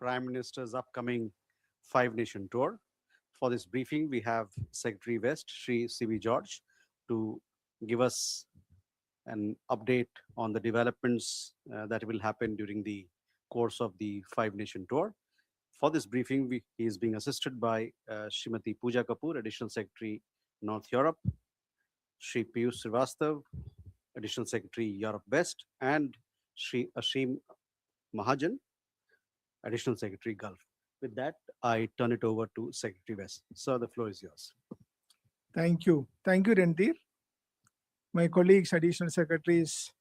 Prime Minister's upcoming five-nation tour. For this briefing, we have Secretary West, Sri C.B. George, to give us an update on the developments that will happen during the course of the five-nation tour. For this briefing, he is being assisted by Srimati Pooja Kapoor, Additional Secretary, North Europe, Sri Piyush Srivastav, Additional Secretary, Europe West, and Sri Ashim Mahajan, Additional Secretary, Gulf. With that, I turn it over to Secretary West. Sir, the floor is yours. Thank you. Thank you, Randhir. My colleagues, Additional Secretaries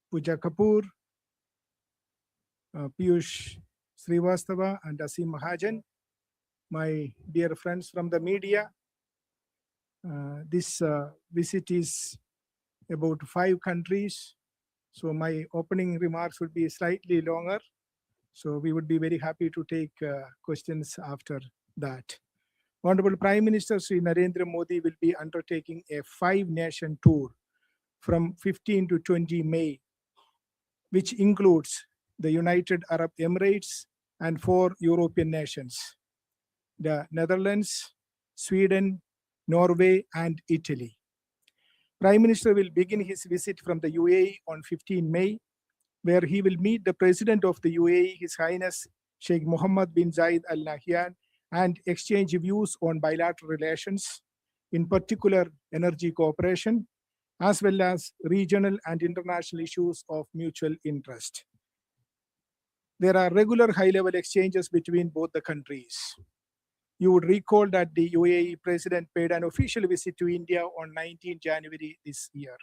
Pooja Kapoor, Piyush Srivastava, and Asim Mahajan, my dear friends from the media. This visit is about 5 countries, so my opening remarks would be slightly longer. So we would be very happy to take questions after that. Honorable Prime Minister Sri Narendra Modi will be undertaking a 5-nation tour from 15 to 20 May, which includes the United Arab Emirates and 4 European nations, the Netherlands, Sweden, Norway, and Italy. Prime Minister will begin his visit from the UAE on 15 May, where he will meet the President of the UAE, His Highness Sheikh Mohammed bin Zayed Al Nahyan, and exchange views on bilateral relations, in particular energy cooperation, as well as regional and international issues of mutual interest. There are regular high-level exchanges between both the countries. You would recall that the UAE President paid an official visit to India on 19 January this year.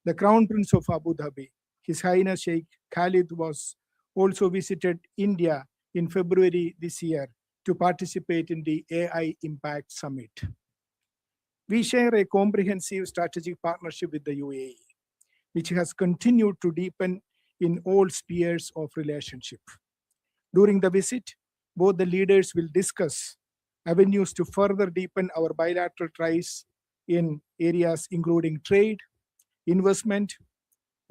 The Crown Prince of Abu Dhabi, His Highness Sheikh Khalid, was also visited India in February this year to participate in the AI Impact Summit. We share a comprehensive strategic partnership with the UAE, which has continued to deepen in all spheres of relationship. During the visit, both the leaders will discuss avenues to further deepen our bilateral ties in areas including trade, investment,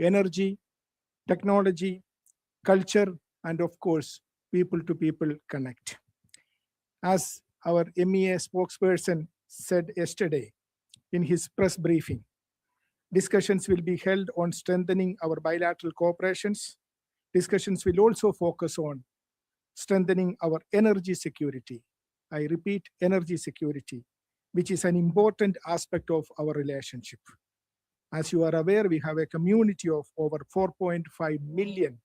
energy, technology, culture, and of course, people-to-people connect. As our MEA spokesperson said yesterday in his press briefing, discussions will be held on strengthening our bilateral cooperations. Discussions will also focus on strengthening our energy security. I repeat, energy security, which is an important aspect of our relationship. As you are aware, we have a community of over 4.5 million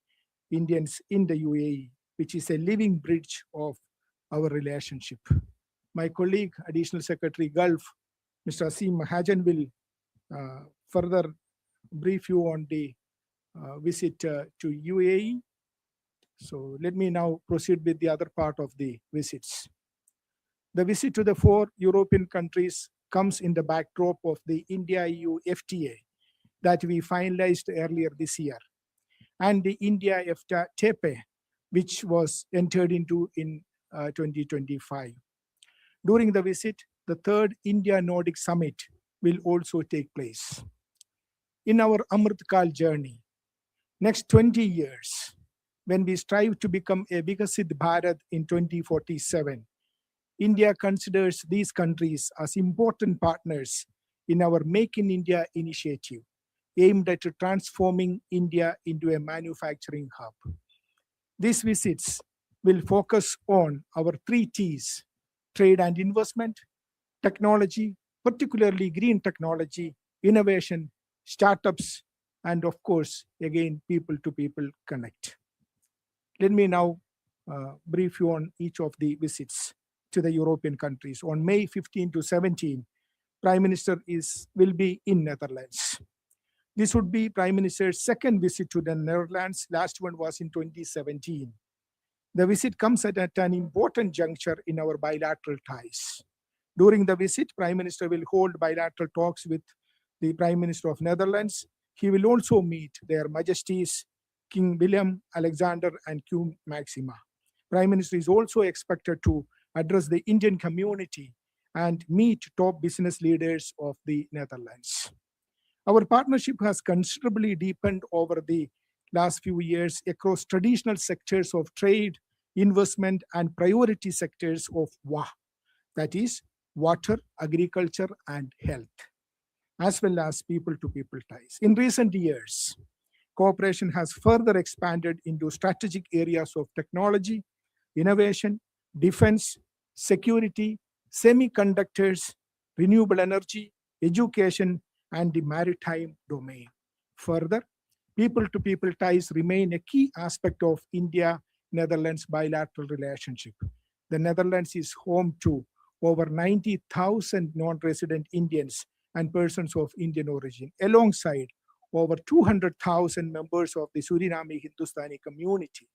Indians in the UAE, which is a living bridge of our relationship. My colleague, Additional Secretary Gulf, Mr. Asim Mahajan, will further brief you on the visit to UAE. So let me now proceed with the other part of the visits. The visit to the 4 European countries comes in the backdrop of the India-EU FTA that we finalized earlier this year, and the India-EFTA TEPE, which was entered into in 2025. During the visit, the 3rd India-Nordic Summit will also take place. In our Amritkal journey, next 20 years, when we strive to become a Vikasit Bharat in 2047, India considers these countries as important partners in our Make in India initiative, aimed at transforming India into a manufacturing hub. These visits will focus on our 3 T's: trade and investment, technology, particularly green technology, innovation, startups, and of course, again, people-to-people connect. Let me now brief you on each of the visits to the European countries. On May 15 to 17, Prime Minister will be in Netherlands. This would be Prime Minister's 2nd visit to the Netherlands. Last one was in 2017. The visit comes at an important juncture in our bilateral ties. During the visit, Prime Minister will hold bilateral talks with the Prime Minister of Netherlands. He will also meet Their Majesties King Willem, Alexander, and Queen Maxima. Prime Minister is also expected to address the Indian community and meet top business leaders of the Netherlands. Our partnership has considerably deepened over the last few years across traditional sectors of trade, investment and priority sectors of WA, that is, water, agriculture, and health, as well as people to people ties. In recent years, cooperation has further expanded into strategic areas of technology, innovation, defense, security, semiconductors, renewable energy, education, and the maritime domain. Further, people to people ties remain a key aspect of India Netherlands bilateral relationship. The Netherlands is home to over 90,000 non resident Indians and persons of Indian origin, alongside over 200,000 members of the Suriname Hindustani community.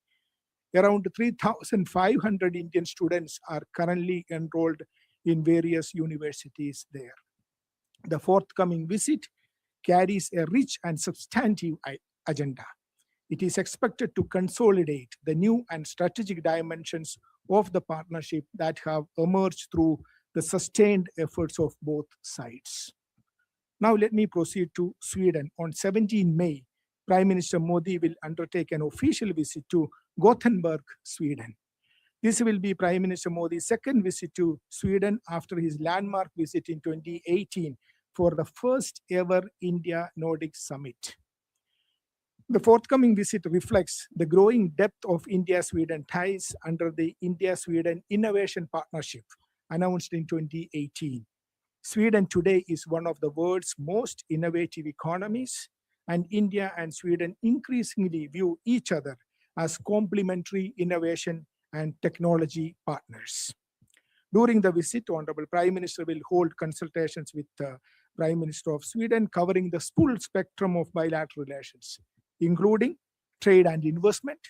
Around 3,500 Indian students are currently enrolled in various universities there. The forthcoming visit carries a rich and substantive agenda. It is expected to consolidate the new and strategic dimensions of the partnership that have emerged through the sustained efforts of both sides. Now let me proceed to Sweden. On 17 May, Prime Minister Modi will undertake an official visit to Gothenburg, Sweden. This will be Prime Minister Modi's second visit to Sweden after his landmark visit in 2018 for the first ever India Nordic Summit. The forthcoming visit reflects the growing depth of India-Sweden ties under the India-Sweden Innovation Partnership announced in 2018. Sweden today is one of the world's most innovative economies, and India and Sweden increasingly view each other as complementary innovation and technology partners. During the visit, Honorable Prime Minister will hold consultations with the Prime Minister of Sweden covering the full spectrum of bilateral relations, including trade and investment,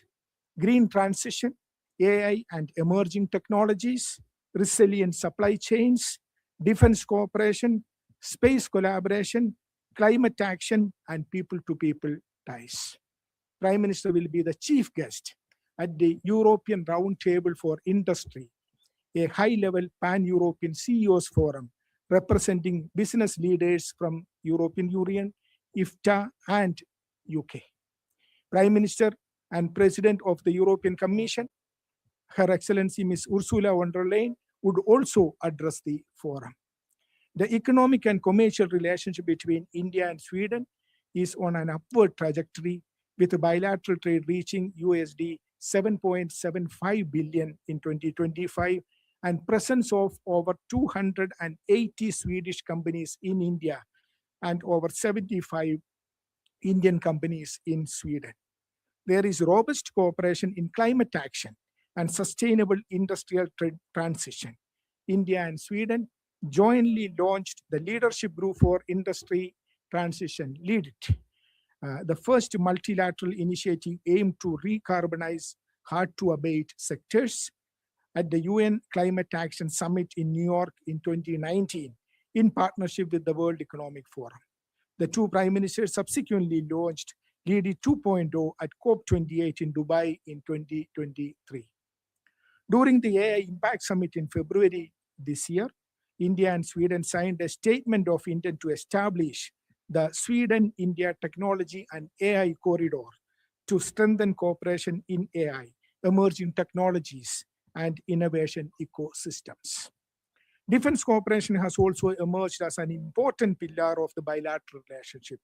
green transition, AI and emerging technologies, resilient supply chains, defense cooperation, space collaboration, climate action, and people to people ties. Prime Minister will be the chief guest at the European Roundtable for Industry, a high-level pan-European CEOs forum representing business leaders from European Union, IFTA, and UK. Prime Minister and President of the European Commission, Her Excellency Ms. Ursula von der Leyen, would also address the forum. The economic and commercial relationship between India and Sweden is on an upward trajectory, with bilateral trade reaching USD 7.75 billion in 2025 and presence of over 280 Swedish companies in India and over 75 Indian companies in Sweden. There is robust cooperation in climate action and sustainable industrial transition. India and Sweden jointly launched the Leadership Group for Industry Transition, LEAD IT, the first multilateral initiative aimed to recarbonize hard-to-abate sectors at the UN Climate Action Summit in New York in 2019 in partnership with the World Economic Forum. The two prime ministers subsequently launched LEAD IT 2.0 at COP28 in Dubai in 2023. During the AI Impact Summit in February this year, India and Sweden signed a statement of intent to establish the Sweden-India Technology and AI Corridor to strengthen cooperation in AI, emerging technologies, and innovation ecosystems. Defense cooperation has also emerged as an important pillar of the bilateral relationship.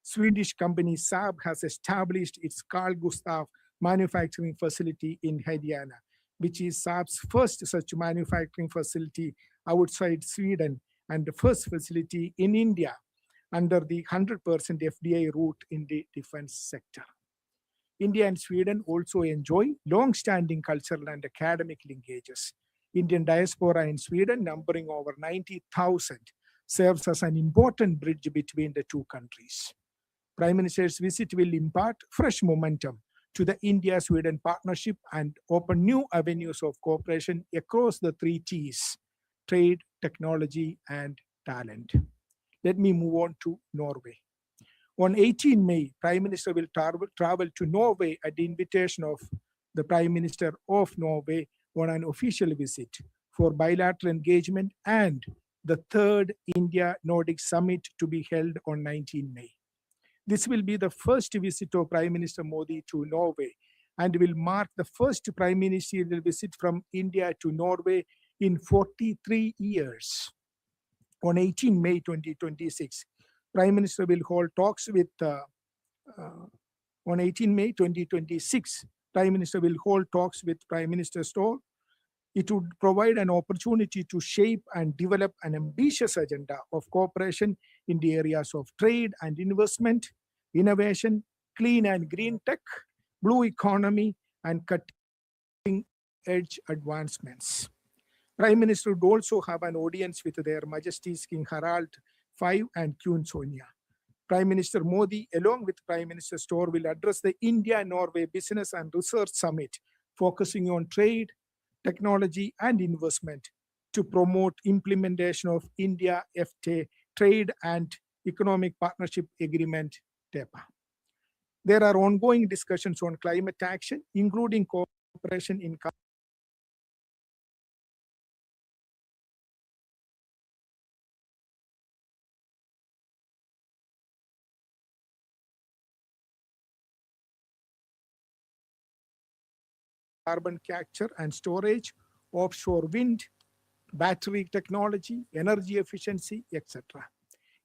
Swedish company Saab has established its Carl Gustaf manufacturing facility in Haryana, which is Saab's first such manufacturing facility outside Sweden and the first facility in India under the 100% FDI route in the defense sector. India and Sweden also enjoy long-standing cultural and academic linkages. Indian diaspora in Sweden, numbering over 90,000, serves as an important bridge between the two countries. Prime Minister's visit will impart fresh momentum to the India-Sweden partnership and open new avenues of cooperation across the three T's: trade, technology, and talent. Let me move on to Norway. On 18 May, Prime Minister will travel to Norway at the invitation of the Prime Minister of Norway on an official visit for bilateral engagement and the third India-Nordic Summit to be held on 19 May. This will be the first visit of Prime Minister Modi to Norway and will mark the first prime ministerial visit from India to Norway in 43 years. On 18 May 2026, Prime Minister will hold talks with on 18 May 2026, Prime Minister will hold talks with Prime Minister Stoll. It would provide an opportunity to shape and develop an ambitious agenda of cooperation in the areas of trade and investment, innovation, clean and green tech, blue economy, and cutting-edge advancements. Prime Minister would also have an audience with Their Majesties King Harald V and Queen Sonia. Prime Minister Modi, along with Prime Minister Stoll, will address the India-Norway Business and Research Summit, focusing on trade, technology, and investment to promote implementation of India FTA Trade and Economic Partnership Agreement (TEPA). There are ongoing discussions on climate action, including cooperation in carbon capture and storage, offshore wind, battery technology, energy efficiency, etc.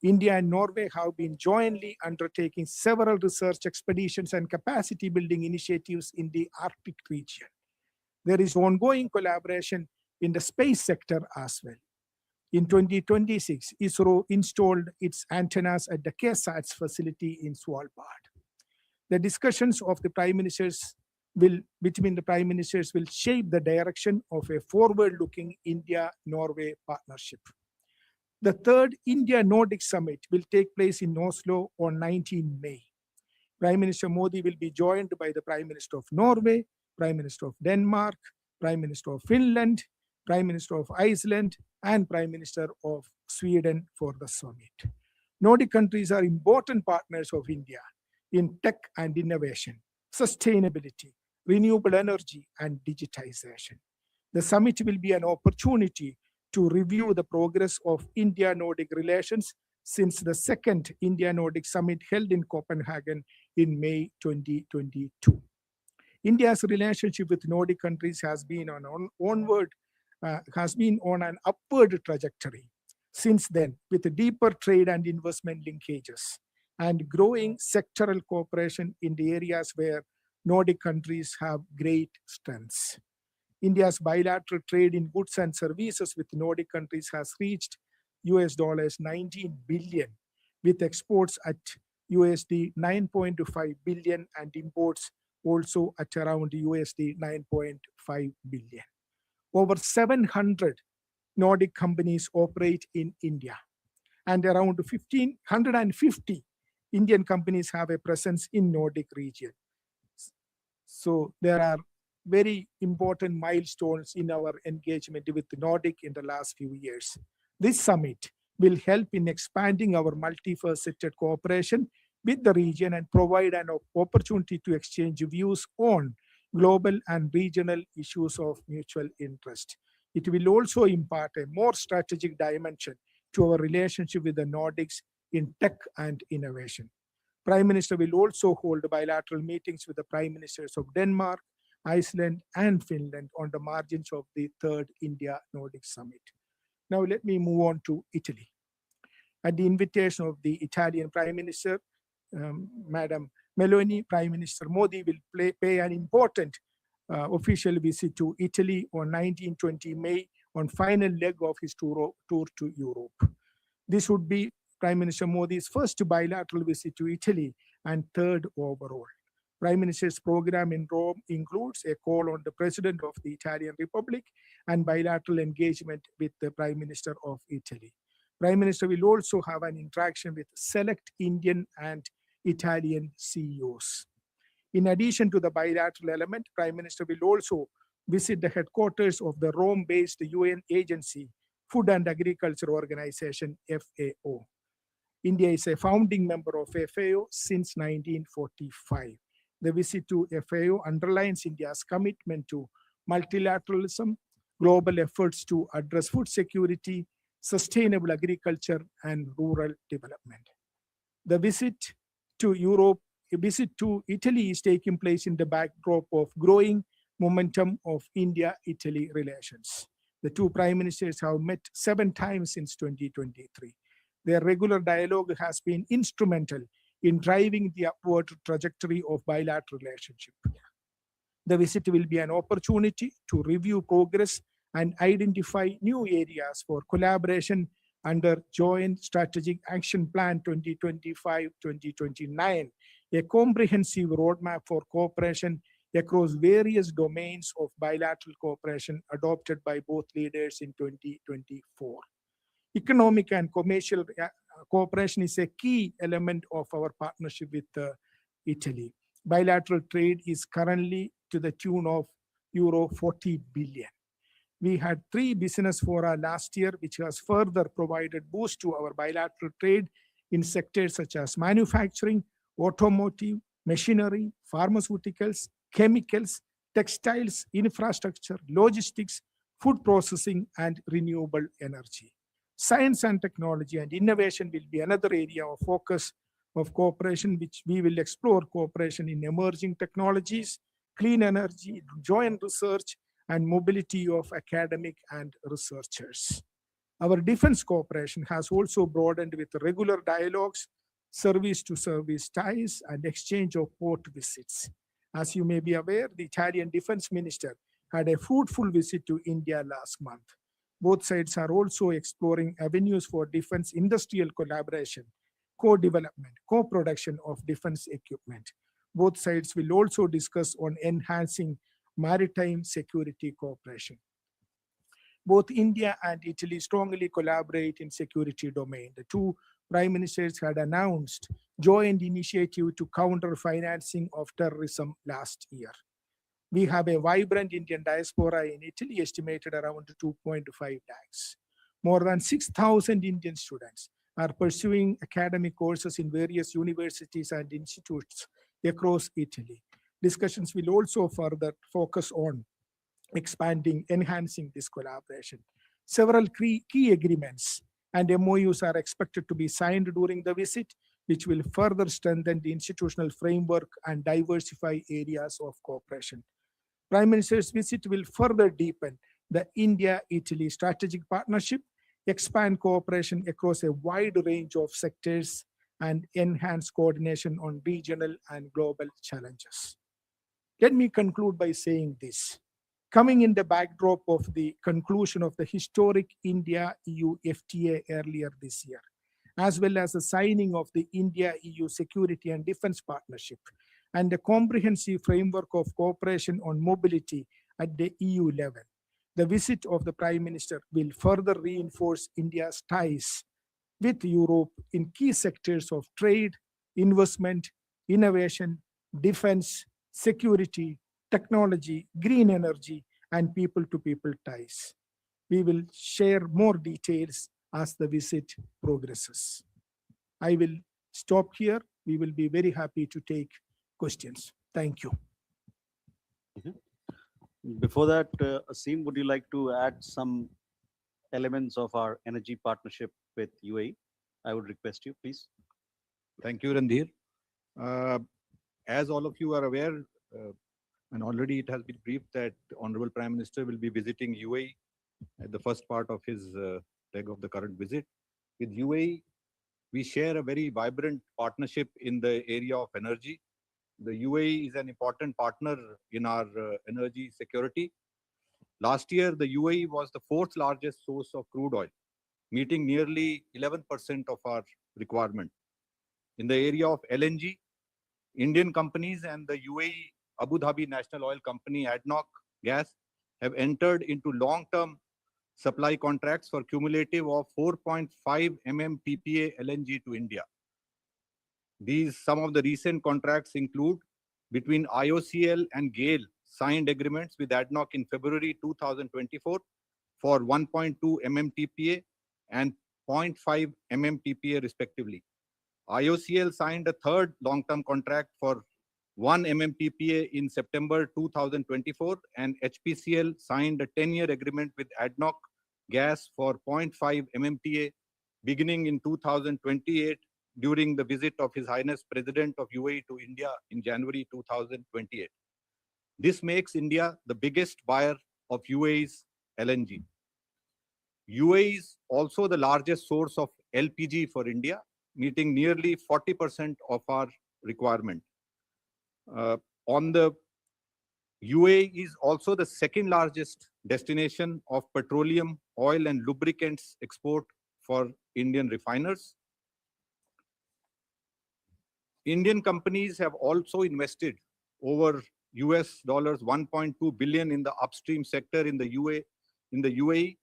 India and Norway have been jointly undertaking several research expeditions and capacity building initiatives in the Arctic region. There is ongoing collaboration in the space sector as well. In 2026, ISRO installed its antennas at the KSAT's facility in Svalbard. The discussions of the prime ministers between the prime ministers will shape the direction of a forward-looking India-Norway partnership. The third India-Nordic Summit will take place in Oslo on 19 May. Prime Minister Modi will be joined by the Prime Minister of Norway, Prime Minister of Denmark, Prime Minister of Finland, Prime Minister of Iceland, and Prime Minister of Sweden for the summit. Nordic countries are important partners of India in tech and innovation, sustainability, renewable energy, and digitization. The summit will be an opportunity to review the progress of India-Nordic relations since the second India-Nordic Summit held in Copenhagen in May 2022. India's relationship with Nordic countries has been on an upward trajectory since then, with deeper trade and investment linkages and growing sectoral cooperation in the areas where Nordic countries have great strengths. India's bilateral trade in goods and services with Nordic countries has reached $19 billion, with exports at $9.5 billion and imports also at around $9.5 billion. Over 700 Nordic companies operate in India, and around 150 Indian companies have a presence in Nordic region. So there are very important milestones in our engagement with the Nordic in the last few years. This summit will help in expanding our multifaceted cooperation with the region and provide an opportunity to exchange views on global and regional issues of mutual interest. It will also impart a more strategic dimension to our relationship with the Nordics in tech and innovation. Prime Minister will also hold bilateral meetings with the Prime Ministers of Denmark, Iceland, and Finland on the margins of the third India-Nordic Summit. Now let me move on to Italy. At the invitation of the Italian Prime Minister, Madam Meloni, Prime Minister Modi will pay an important official visit to Italy on 19-20 May on final leg of his tour to Europe. This would be Prime Minister Modi's first bilateral visit to Italy and third overall. Prime Minister's program in Rome includes a call on the President of the Italian Republic and bilateral engagement with the Prime Minister of Italy. Prime Minister will also have an interaction with select Indian and Italian CEOs. In addition to the bilateral element, Prime Minister will also visit the headquarters of the Rome-based UN agency, Food and Agriculture Organization, FAO. India is a founding member of FAO since 1945. The visit to FAO underlines India's commitment to multilateralism, global efforts to address food security, sustainable agriculture, and rural development. The visit to Europe visit to Italy is taking place in the backdrop of growing momentum of India-Italy relations. The two prime ministers have met 7 times since 2023. Their regular dialogue has been instrumental in driving the upward trajectory of bilateral relationship. The visit will be an opportunity to review progress and identify new areas for collaboration under Joint Strategic Action Plan 2025-2029, a comprehensive roadmap for cooperation across various domains of bilateral cooperation adopted by both leaders in 2024. Economic and commercial cooperation is a key element of our partnership with Italy. Bilateral trade is currently to the tune of euro 40 billion. We had 3 business fora last year, which has further provided boost to our bilateral trade in sectors such as manufacturing, automotive, machinery, pharmaceuticals, chemicals, textiles, infrastructure, logistics, food processing, and renewable energy. Science and technology and innovation will be another area of focus of cooperation, which we will explore cooperation in emerging technologies, clean energy, joint research, and mobility of academic and researchers. Our defense cooperation has also broadened with regular dialogues, service to service ties, and exchange of port visits. As you may be aware, the Italian defense minister had a fruitful visit to India last month. Both sides are also exploring avenues for defense industrial collaboration, co-development, co-production of defense equipment. Both sides will also discuss on enhancing maritime security cooperation. Both India and Italy strongly collaborate in security domain. The two prime ministers had announced joint initiative to counter financing of terrorism last year. We have a vibrant Indian diaspora in Italy, estimated around 2.5 lakhs. More than 6,000 Indian students are pursuing academic courses in various universities and institutes across Italy. Discussions will also further focus on expanding, enhancing this collaboration. Several key agreements and MOUs are expected to be signed during the visit, which will further strengthen the institutional framework and diversify areas of cooperation. Prime Minister's visit will further deepen the India-Italy strategic partnership, expand cooperation across a wide range of sectors, and enhance coordination on regional and global challenges. Let me conclude by saying this. Coming in the backdrop of the conclusion of the historic India-EU FTA earlier this year, as well as the signing of the India-EU Security and Defense Partnership, and the comprehensive framework of cooperation on mobility at the EU level, the visit of the Prime Minister will further reinforce India's ties with Europe in key sectors of trade, investment, innovation, defense, security, technology, green energy, and people-to-people ties. We will share more details as the visit progresses. I will stop here. We will be very happy to take questions. Thank you. Before that, Asim, would you like to add some elements of our energy partnership with UAE? I would request you, please. Thank you, Randhir. As all of you are aware, and already it has been briefed that Honorable Prime Minister will be visiting UAE at the first part of his leg of the current visit. With UAE, we share a very vibrant partnership in the area of energy. The UAE is an important partner in our energy security. Last year, the UAE was the 4th largest source of crude oil, meeting nearly 11% of our requirement. In the area of LNG, Indian companies and the UAE Abu Dhabi National Oil Company ADNOC Gas have entered into long-term supply contracts for cumulative of 4.5 MMTPA LNG to India. Some of the recent contracts include between IOCL and GAIL signed agreements with ADNOC in February 2024 for 1.2 MMTPA and 0.5 MMTPA respectively. IOCL signed a third long-term contract for 1 MMTPA in September 2024, and HPCL signed a 10-year agreement with ADNOC Gas for 0.5 MMTA beginning in 2028 during the visit of His Highness President of UAE to India in January 2028. This makes India the biggest buyer of UAE's LNG. UAE is also the largest source of LPG for India, meeting nearly 40% of our requirement. On the UAE is also the second largest destination of petroleum, oil and lubricants export for Indian refiners. Indian companies have also invested over US dollars 1.2 billion in the upstream sector in the UAE.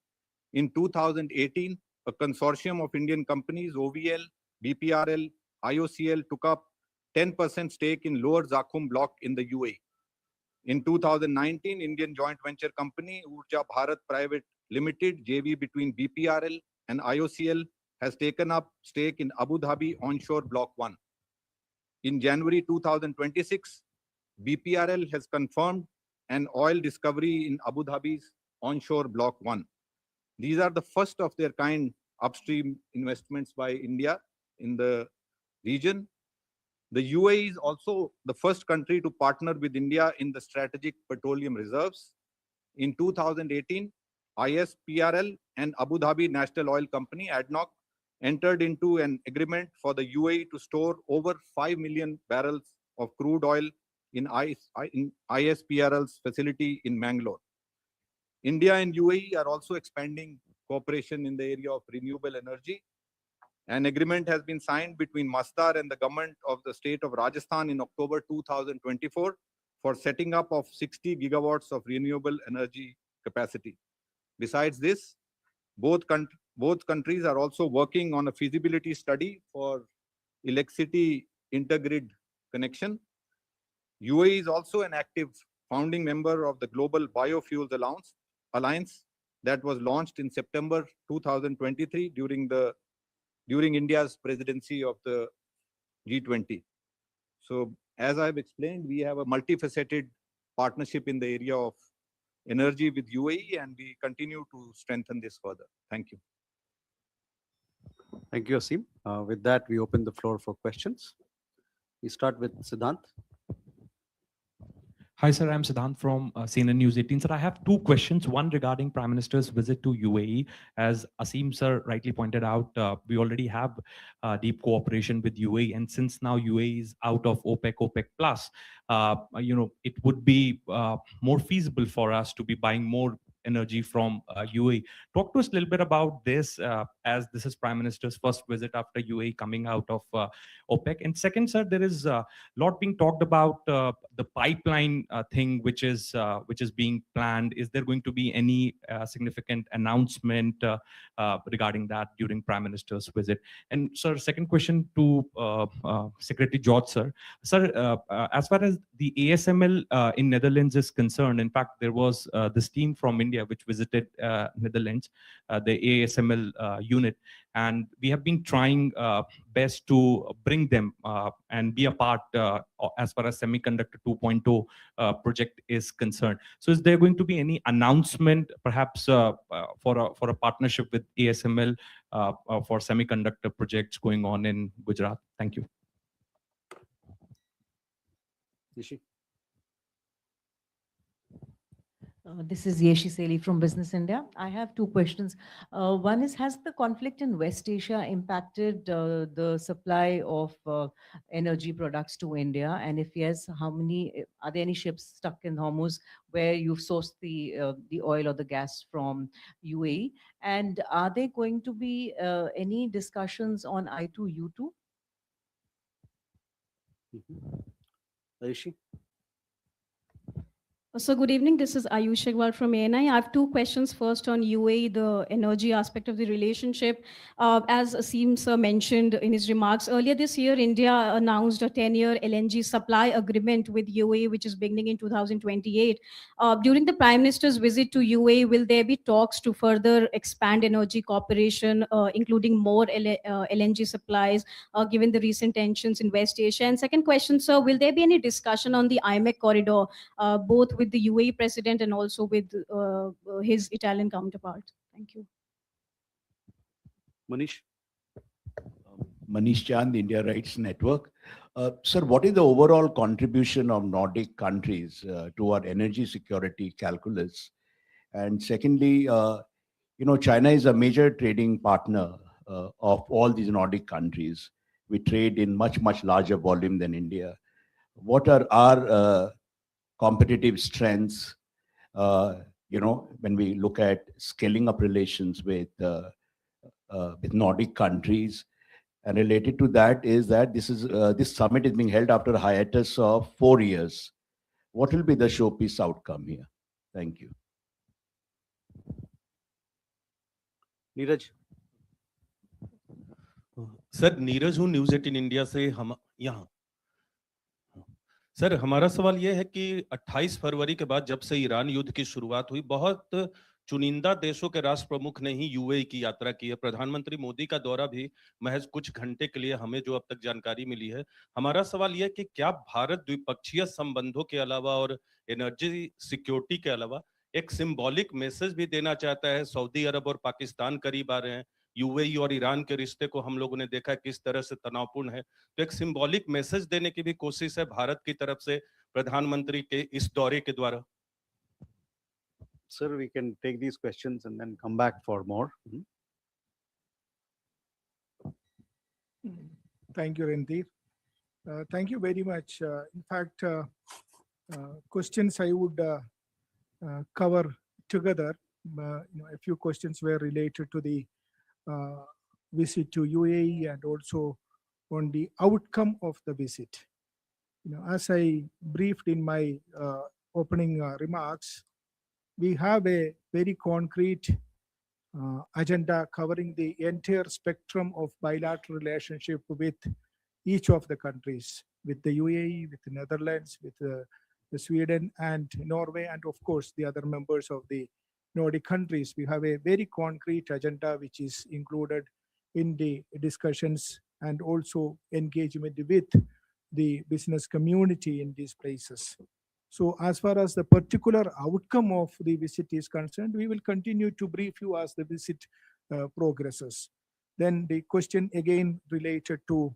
In 2018, a consortium of Indian companies, OVL, BPRL, IOCL, took up 10% stake in Lower Zakum block in the UAE. In 2019, Indian joint venture company Urja Bharat Private Limited, JV between BPRL and IOCL, has taken up stake in Abu Dhabi onshore block 1. In January 2026, BPRL has confirmed an oil discovery in Abu Dhabi's onshore block 1. These are the first of their kind upstream investments by India in the region. The UAE is also the first country to partner with India in the strategic petroleum reserves. In 2018, ISPRL and Abu Dhabi National Oil Company, ADNOC, entered into an agreement for the UAE to store over 5 million barrels of crude oil in ISPRL's facility in Mangalore. India and UAE are also expanding cooperation in the area of renewable energy. An agreement has been signed between Masdar and the government of the state of Rajasthan in October 2024 for setting up of 60 gigawatts of renewable energy capacity. Besides this, both countries are also working on a feasibility study for electricity intergrid connection. UAE is also an active founding member of the Global Biofuels Alliance that was launched in September 2023 during India's presidency of the G20. So as I've explained, we have a multifaceted partnership in the area of energy with UAE, and we continue to strengthen this further. Thank you. Thank you, Asim. With that, we open the floor for questions. We start with Siddhant. Hi, sir. I'm Siddhant from CNN News 18. Sir, I have two questions. One regarding Prime Minister's visit to UAE. As Asim sir rightly pointed out, we already have deep cooperation with UAE, and since now UAE is out of OPEC plus, it would be more feasible for us to be buying more energy from UAE. Talk to us a little bit about this, as this is Prime Minister's first visit after UAE coming out of OPEC. And second, sir, there is a lot being talked about the pipeline thing, which is being planned. Is there going to be any significant announcement regarding that during Prime Minister's visit? And sir, second question to Secretary George, sir. Sir, as far as the ASML in Netherlands is concerned, in fact, there was this team from India which visited Netherlands, the ASML unit, and we have been trying best to bring them and be a part as far as Semiconductor 2.0 project is concerned. So is there going to be any announcement perhaps for a partnership with ASML for semiconductor projects going on in Gujarat? Thank you. Nishi. This is Yeshi Seli from Business India. I have two questions. One is, has the conflict in West Asia impacted the supply of energy products to India? And if yes, are there any ships stuck in Hormuz where you've sourced the oil or the gas from UAE? And are there going to be any discussions on I2U2? Aishi. So good evening, this is Ayush Agarwal from ANI. I have two questions. First on UAE, the energy aspect of the relationship. As Asim sir mentioned in his remarks, earlier this year, India announced a 10-year LNG supply agreement with UAE, which is beginning in 2028. During the Prime Minister's visit to UAE, will there be talks to further expand energy cooperation, including more LNG supplies, given the recent tensions in West Asia? And second question, sir, will there be any discussion on the IMEC corridor, both with the UAE president and also with his Italian counterpart? Thank you. Manish. Manish Chand, India Rights Network. Sir, what is the overall contribution of Nordic countries to our energy security calculus? And secondly, China is a major trading partner of all these Nordic countries. We trade in much, much larger volume than India. What are our competitive strengths, when we look at scaling up relations with Nordic countries? And related to that is that this summit is being held after a hiatus of 4 years. What will be the showpiece outcome here? Thank you. Neeraj. Sir Neeraj हूँ news 18 India से। हम यहाँ sir हमारा सवाल यह है कि 28 फरवरी के बाद जब से ईरान युद्ध की शुरुआत हुई, बहुत चुनिंदा देशों के राष्ट्र प्रमुख ने ही यूएई की यात्रा की है। प्रधानमंत्री मोदी का दौरा भी महज कुछ घंटे के लिए, हमें जो अब तक जानकारी मिली है। हमारा सवाल यह है कि क्या भारत द्विपक्षीय संबंधों के अलावा और एनर्जी सिक्योरिटी के अलावा एक सिंबॉलिक मैसेज भी देना चाहता है? सऊदी अरब और पाकिस्तान करीब आ रहे हैं, यूएई और ईरान के रिश्ते को हम लोगों ने देखा किस तरह से तनावपूर्ण है, तो एक सिंबॉलिक मैसेज देने की भी कोशिश है भारत की तरफ से प्रधानमंत्री के इस दौरे के द्वारा। Sir, we can take these questions and then come back for more. Thank you, Randeep. Thank you very much. In fact, questions I would cover together. A few questions were related to the visit to UAE and also on the outcome of the visit. As I briefed in my opening remarks, we have a very concrete agenda covering the entire spectrum of bilateral relationship with each of the countries, with the UAE, with the Netherlands, with the Sweden and Norway, and of course the other members of the Nordic countries. We have a very concrete agenda which is included in the discussions and also engagement with the business community in these places. So as far as the particular outcome of the visit is concerned, we will continue to brief you as the visit progresses. Then the question again related to,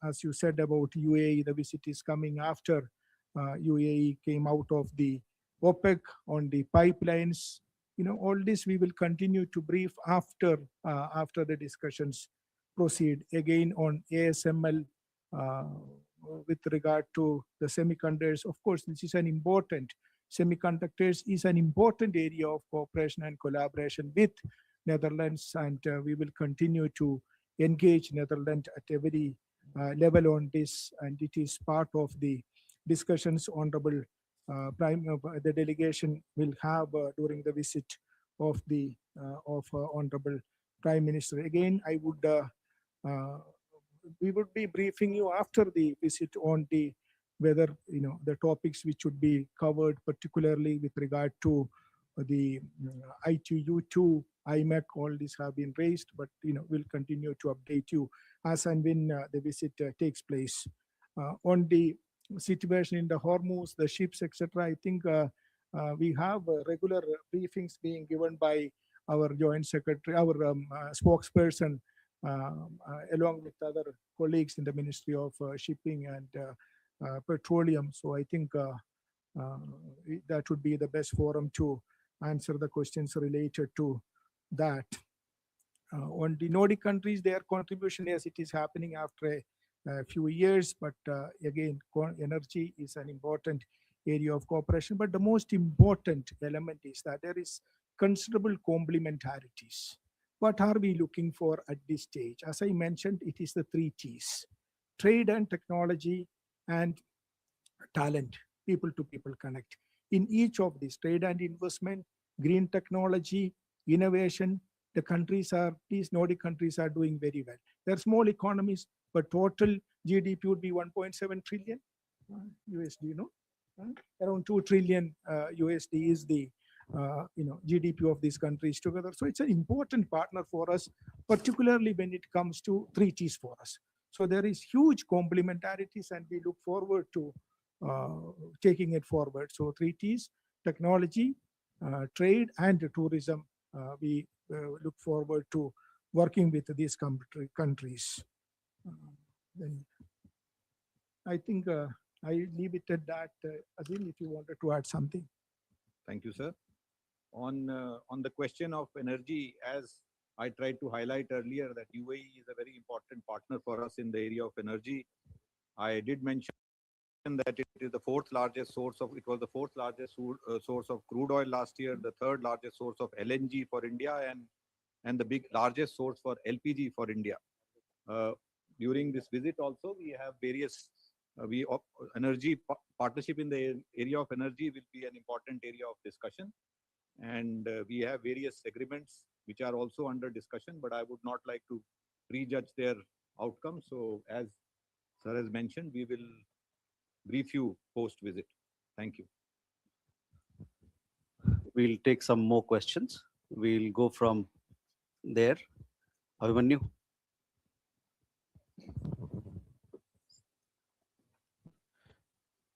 as you said about UAE, the visit is coming after UAE came out of the OPEC on the pipelines. All this we will continue to brief after the discussions proceed. Again on ASML, with regard to the semiconductors, of course, this is an important, semiconductors is an important area of cooperation and collaboration with Netherlands, and we will continue to engage Netherlands at every level on this, and it is part of the discussions honorable the delegation will have during the visit of the honorable Prime Minister. Again, I would we would be briefing you after the visit on the whether the topics which should be covered, particularly with regard to the ITU2, IMEC, all these have been raised, but we'll continue to update you as and when the visit takes place. On the situation in the Hormuz, the ships, etc., I think we have regular briefings being given by our joint secretary, our spokesperson, along with other colleagues in the Ministry of Shipping and Petroleum. So I think that would be the best forum to answer the questions related to that. On the Nordic countries, their contribution, yes, it is happening after a few years, but again, energy is an important area of cooperation. But the most important element is that there is considerable complementarities. What are we looking for at this stage? As I mentioned, it is the 3 T's: trade and technology and talent, people to people connect. In each of these, trade and investment, green technology, innovation, these Nordic countries are doing very well. They're small economies, but total GDP would be 1.7 trillion USD, around 2 trillion USD is the GDP of these countries together. So it's an important partner for us, particularly when it comes to 3 T's for us. So there is huge complementarities, and we look forward to taking it forward. So 3 T's: technology, trade, and tourism. We look forward to working with these countries. Then I think I leave it at that. Azim, if you wanted to add something. Thank you, sir. On the question of energy, as I tried to highlight earlier, that UAE is a very important partner for us in the area of energy. I did mention that it is the fourth largest source of, it was the fourth largest source of crude oil last year, the third largest source of LNG for India, and the largest source for LPG for India. Uh, During this visit also, we have various, energy partnership in the area of energy will be an important area of discussion. And we have various agreements which are also under discussion, but I would not like to prejudge their outcome. So as sir has mentioned, we will brief you post visit. Thank you. We'll take some more questions. We'll go from there. Abhimanyu.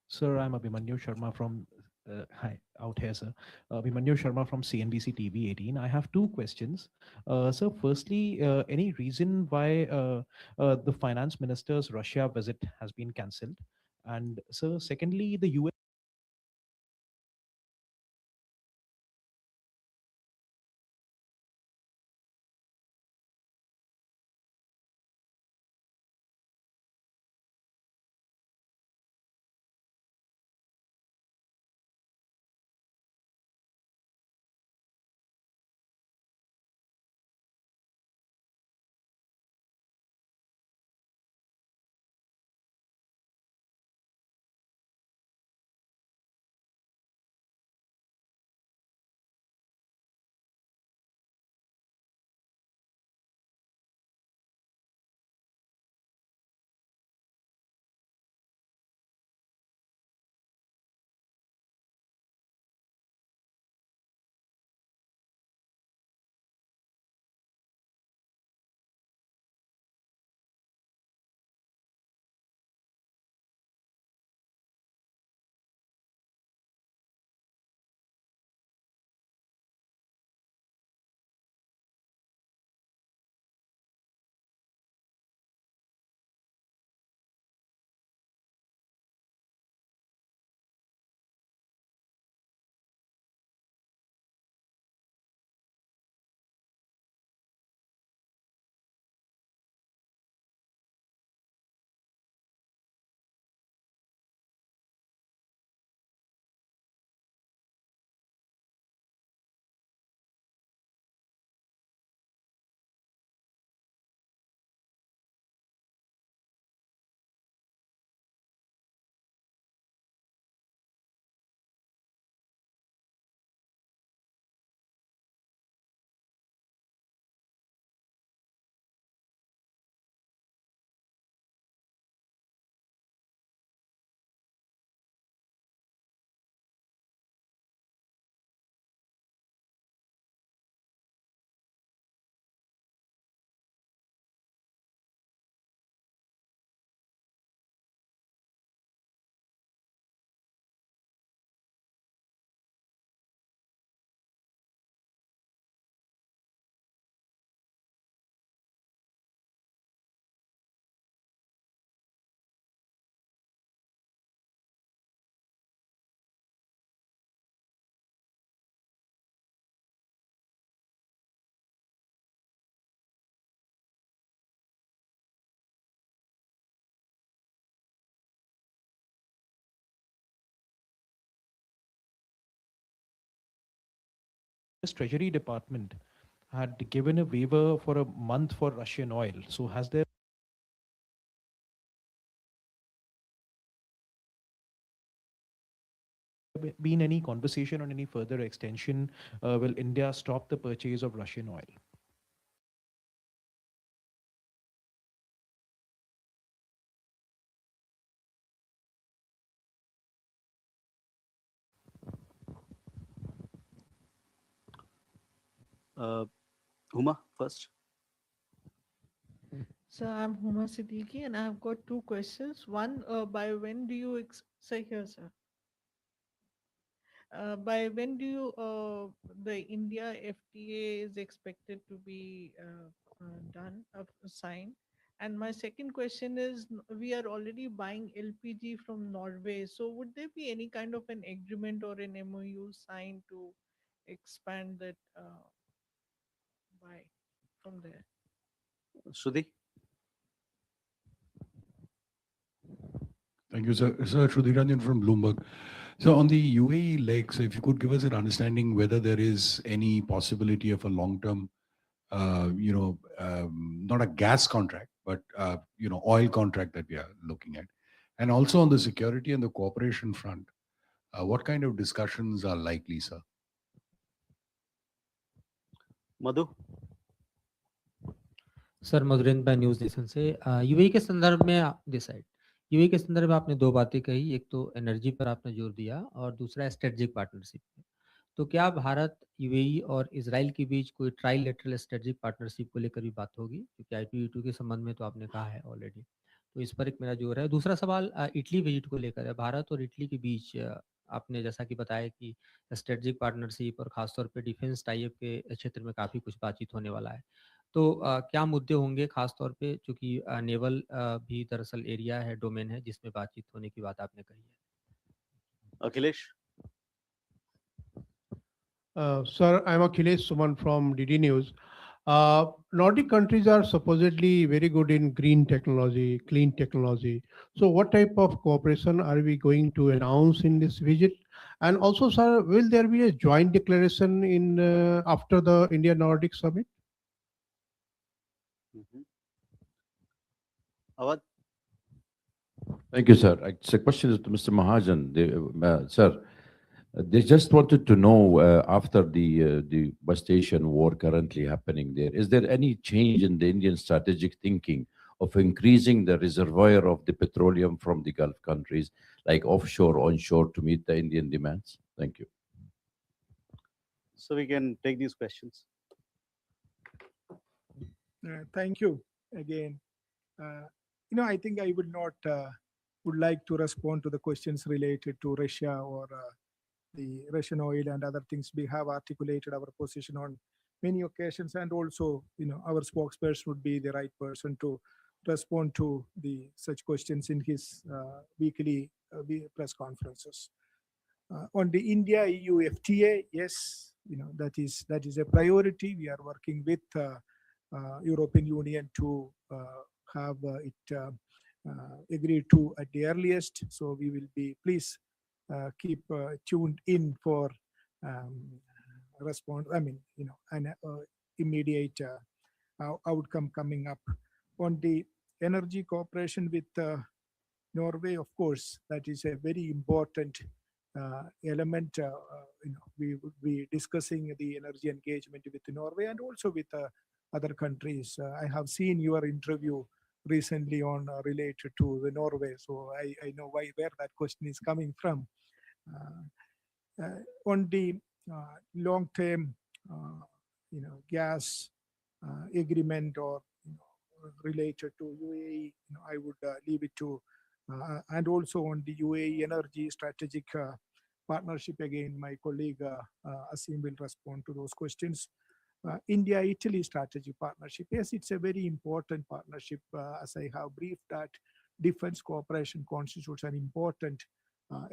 Sir, I'm Abhimanyu Sharma from, hi, out here, sir. Abhimanyu Sharma from CNBC TV 18. I have two questions. Sir, firstly, any reason why the finance minister's Russia visit has been cancelled? And sir, secondly, the US Treasury Department had given a waiver for a month for Russian oil. So has there been any conversation on any further extension? Will India stop the purchase of Russian oil? Uh, Huma first. So I'm Huma Siddiqui and I've got two questions. One, by when do you say here, sir? By when do you, the India FTA is expected to be done, signed. And my second question is, we are already buying LPG from Norway. So would there be any kind of an agreement or an MOU signed to expand that buy from there? Shruti? Thank you, sir. Sir, Shruti Ranjan from Bloomberg. So on the UAE legs, if you could give us an understanding whether there is any possibility of a long-term, not a gas contract, but, oil contract that we are looking at. And also on the security and the cooperation front, what kind of discussions are likely, sir? Madhu? Sir Madhurendra भाई news nation से UAE के संदर्भ में UAE के संदर्भ में आपने दो बातें कही, एक तो एनर्जी पर आपने जोर दिया और दूसरा स्ट्रेटजिक पार्टनरशिप पे। तो क्या भारत, यूएई और इजराइल के बीच कोई ट्राइलेटरल स्ट्रेटजिक पार्टनरशिप को लेकर भी बात होगी? क्योंकि I2E2 के संबंध में तो आपने कहा है ऑलरेडी, तो इस पर एक मेरा जोर है। दूसरा सवाल इटली विजिट को लेकर है। भारत और इटली के बीच आपने जैसा कि बताया कि स्ट्रेटजिक पार्टनरशिप और खासतौर पे डिफेंस टाई अप के क्षेत्र में काफ़ी कुछ बातचीत होने वाला है। तो क्या मुद्दे होंगे खास तौर पे, चूँकि नेवल भी दरअसल एरिया है, डोमेन है जिसमें बातचीत होने की बात आपने कही है? Akhilesh? Sir, I'm Akhilesh Suman from DD News. Nordic countries are supposedly very good in green technology, clean technology. So what type of cooperation are we going to announce in this visit? And also, sir, will there be a joint declaration in after the India-Nordic summit? Awad? Thank you, sir. The question is to Mr. Mahajan. Sir, they just wanted to know after the West Asian war currently happening there, is there any change in the Indian strategic thinking of increasing the reservoir of the petroleum from the Gulf countries, like offshore, onshore, to meet the Indian demands? Thank you. So we can take these questions. Thank you again. I think I would like to respond to the questions related to Russia or the Russian oil and other things. We have articulated our position on many occasions, and also, our spokesperson would be the right person to respond to such questions in his weekly press conferences. On the India-EU FTA, yes, that is a priority. We are working with European Union to have it agreed to at the earliest. So we will be, please keep tuned in for response. An immediate outcome coming up. On the energy cooperation with Norway, of course, that is a very important element. We would be discussing the energy engagement with Norway and also with other countries. I have seen your interview recently on related to the Norway, so I know where that question is coming from. On the long-term, gas agreement or related to UAE, I would leave it to, and also on the UAE energy strategic partnership, again, my colleague Asim will respond to those questions. India-Italy strategic partnership, yes, it's a very important partnership. As I have briefed, that defense cooperation constitutes an important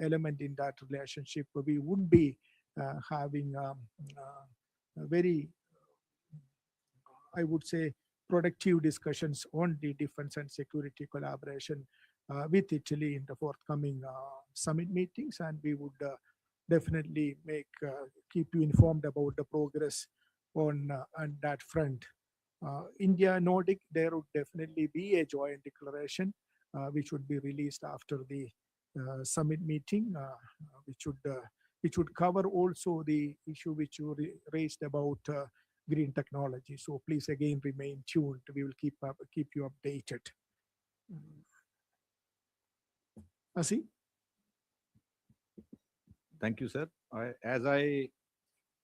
element in that relationship. We would be having very, I would say, productive discussions on the defense and security collaboration with Italy in the forthcoming summit meetings, and we would definitely keep you informed about the progress on that front. India-Nordic, there would definitely be a joint declaration which would be released after the summit meeting, which would cover also the issue which you raised about green technology. So please again remain tuned. We will keep you updated. Asi? Thank you, sir. As I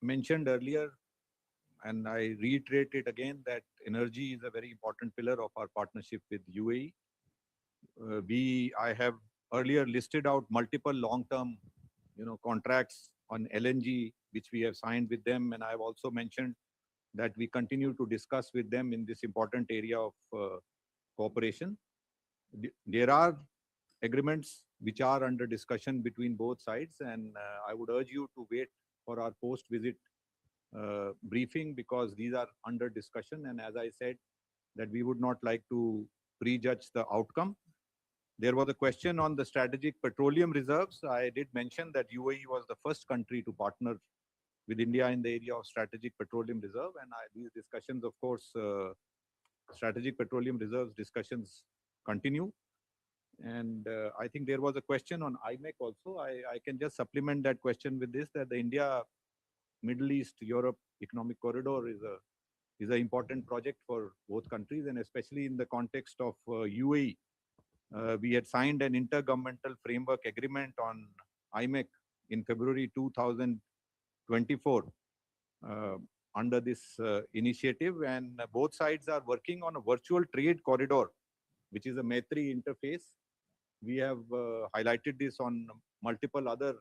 mentioned earlier, and I reiterate it again, that energy is a very important pillar of our partnership with UAE. I have earlier listed out multiple long-term, contracts on LNG, which we have signed with them, and I have also mentioned that we continue to discuss with them in this important area of cooperation. There are agreements which are under discussion between both sides, and I would urge you to wait for our post-visit briefing, because these are under discussion, and as I said, that we would not like to prejudge the outcome. There was a question on the strategic petroleum reserves. I did mention that UAE was the first country to partner with India in the area of strategic petroleum reserve, and these discussions, of course, strategic petroleum reserves discussions continue. And I think there was a question on IMEC also. I can just supplement that question with this, that the India, Middle East, Europe Economic Corridor is an important project for both countries, and especially in the context of UAE. We had signed an intergovernmental framework agreement on IMEC in February 2024 under this initiative, and both sides are working on a virtual trade corridor, which is a MEA interface. We have highlighted this on multiple other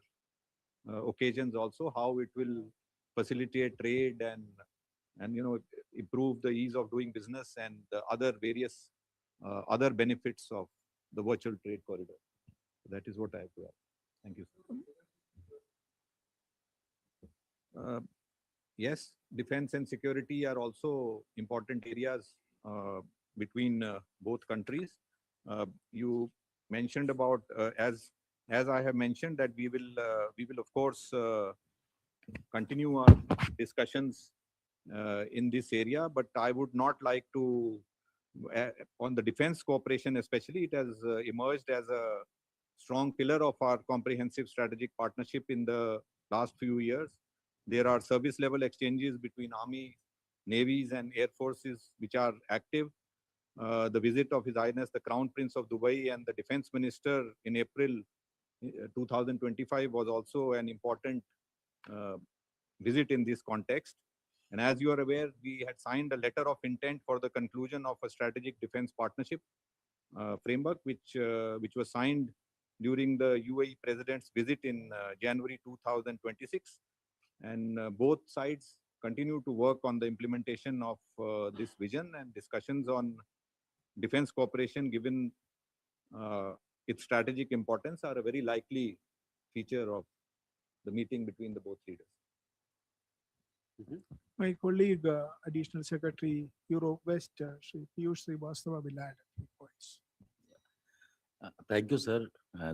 occasions also, how it will facilitate trade and improve the ease of doing business and the other various other benefits of the virtual trade corridor. That is what I have to add. Thank you. Yes, defense and security are also important areas between both countries. You mentioned about as I have mentioned, that we will of course continue our discussions in this area, but I would not like to on the defense cooperation especially. It has emerged as a strong pillar of our comprehensive strategic partnership in the last few years. There are service level exchanges between army, navies and air forces which are active. The visit of His Highness the Crown Prince of Dubai and the Defense Minister in April 2025 was also an important visit in this context. And as you are aware, we had signed a letter of intent for the conclusion of a strategic defense partnership framework, which was signed during the UAE President's visit in January 2026. And both sides continue to work on the implementation of this vision, and discussions on defense cooperation, given its strategic importance, are a very likely feature of the meeting between the both leaders. My colleague, Additional Secretary, Europe West, Shri Piyush Srivastava will add a few points. Thank you, sir.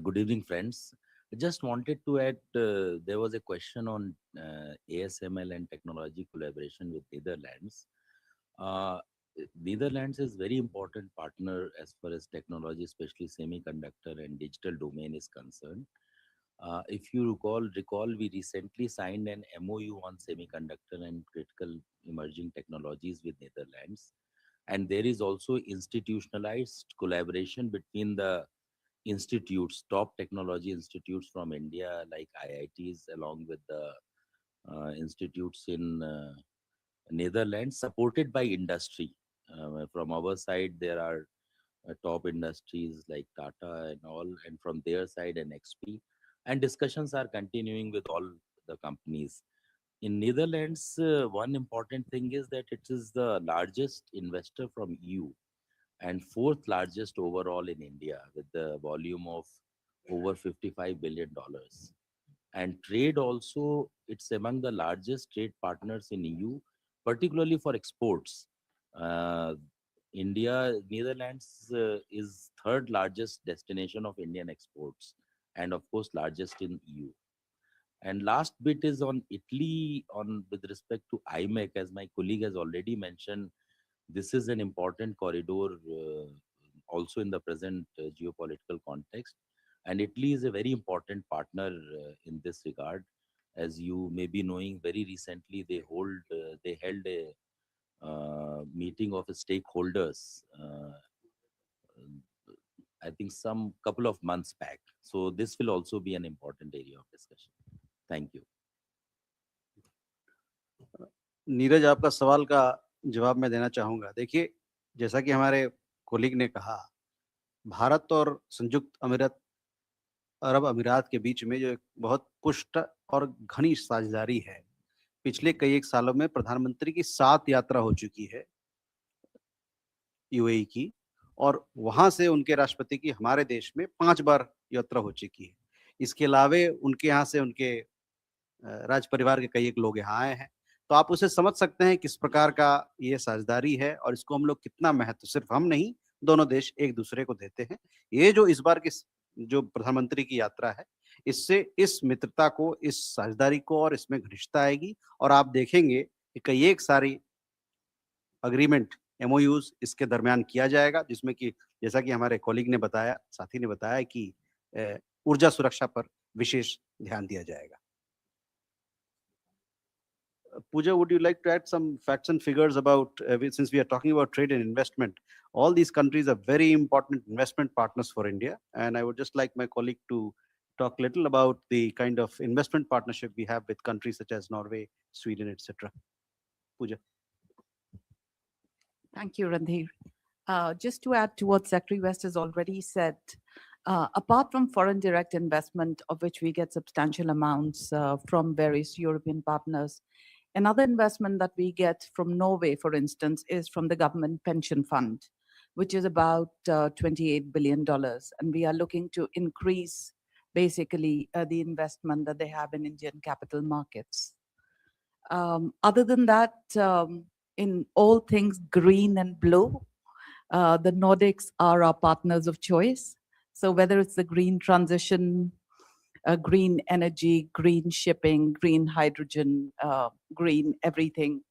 Good evening, friends. I just wanted to add, there was a question on ASML and technology collaboration with Netherlands. Netherlands is very important partner as far as technology, especially semiconductor and digital domain is concerned. If you recall, we recently signed an MOU on semiconductor and critical emerging technologies with Netherlands. And there is also institutionalized collaboration between the institutes, top technology institutes from India, like IITs, along with the institutes in Netherlands, supported by industry. From our side, there are top industries like Tata and all, and from their side, an XP. And discussions are continuing with all the companies. In Netherlands, one important thing is that it is the largest investor from EU and fourth largest overall in India, with the volume of over $55 billion. And trade also, it's among the largest trade partners in EU, particularly for exports. Netherlands is third largest destination of Indian exports, and of course largest in EU. And last bit is on Italy, with respect to IMEC, as my colleague has already mentioned. This is an important corridor also in the present geopolitical context. And Italy is a very important partner in this regard. As you may be knowing, very recently they held a meeting of stakeholders, I think some couple of months back. So this will also be an important area of discussion. Thank you. Neeraj, आपका सवाल का जवाब मैं देना चाहूँगा। देखिए, जैसा कि हमारे कोलीग ने कहा, भारत और संयुक्त अरब अमीरात के बीच में जो एक बहुत पुष्ट और घनी साझेदारी है, पिछले कई एक सालों में प्रधानमंत्री की 7 यात्रा हो चुकी है यूएई की, और वहां से उनके राष्ट्रपति की हमारे देश में 5 बार यात्रा हो चुकी है। इसके अलावे उनके यहाँ से उनके राज परिवार के कई एक लोग यहाँ आए हैं। तो आप उसे समझ सकते हैं किस प्रकार का ये साझेदारी है और इसको हम लोग कितना महत्व सिर्फ हम नहीं, दोनों देश एक दूसरे को देते हैं। ये जो इस बार की जो प्रधानमंत्री की यात्रा है, इससे इस मित्रता को, इस साझेदारी को और इसमें घनिष्ठता आएगी, और आप देखेंगे कि कई एक सारी अग्रीमेंट, एमओयूज इसके दरमियान किया जाएगा, जिसमें कि जैसा कि हमारे कॉलीग ने बताया, साथी ने बताया कि ऊर्जा सुरक्षा पर विशेष ध्यान दिया जाएगा। Pooja, would you like to add some facts and figures about, since we are talking about trade and investment, all these countries are very important investment partners for India, and I would just like my colleague to talk little about the kind of investment partnership we have with countries such as Norway, Sweden, etc. Pooja. Thank you, Randhir. Just to add to what Secretary West has already said, apart from foreign direct investment, of which we get substantial amounts from various European partners, another investment that we get from Norway, for instance, is from the government pension fund, which is about $28 billion. And we are looking to increase basically the investment that they have in Indian capital markets. Other than that, in all things green and blue, the Nordics are our partners of choice. So whether it's the green transition, green energy, green shipping, green hydrogen, green everything,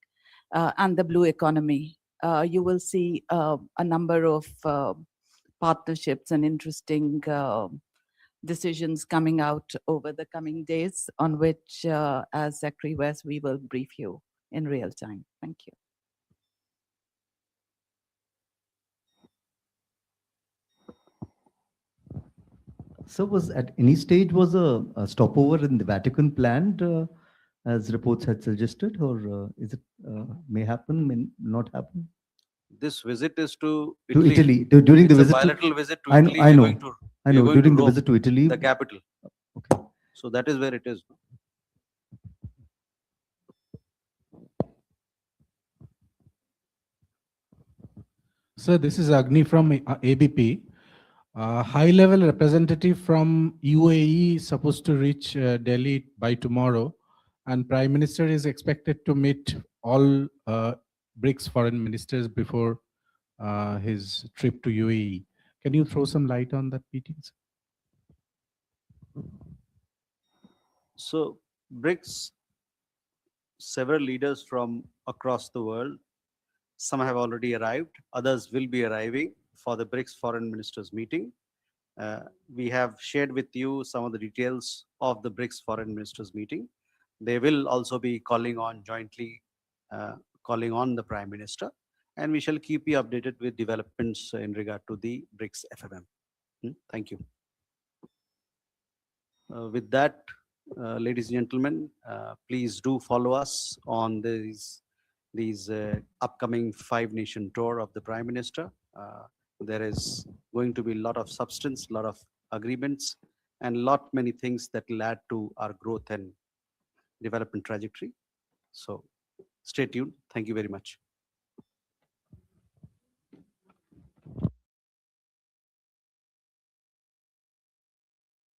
and the blue economy, you will see a number of partnerships and interesting decisions coming out over the coming days, on which, as Secretary West, we will brief you in real time. Thank you. So was at any stage was a stopover in the Vatican planned, as reports had suggested, or is it may happen, may not happen? This visit is to To Italy. Italy. During the It's a visit to- bilateral visit to I know- Italy. I We're know. going to- I we're know, going to during the Rome, visit to Italy. the capital. Okay. So that is where it is. Sir, this is Agni from ABP. High-level representative from UAE is supposed to reach Delhi by tomorrow, and Prime Minister is expected to meet all BRICS foreign ministers before his trip to UAE. Can you throw some light on that meeting, sir? So BRICS, several leaders from across the world, some have already arrived, others will be arriving for the BRICS foreign ministers meeting. We have shared with you some of the details of the BRICS foreign ministers meeting. They will also be calling on jointly, calling on the Prime Minister, and we shall keep you updated with developments in regard to the BRICS FMM. Thank you. With that, ladies and gentlemen, please do follow us on these upcoming 5-nation tour of the Prime Minister. There is going to be a lot of substance, a lot of agreements, and many things that will add to our growth and development trajectory. So stay tuned. Thank you very much.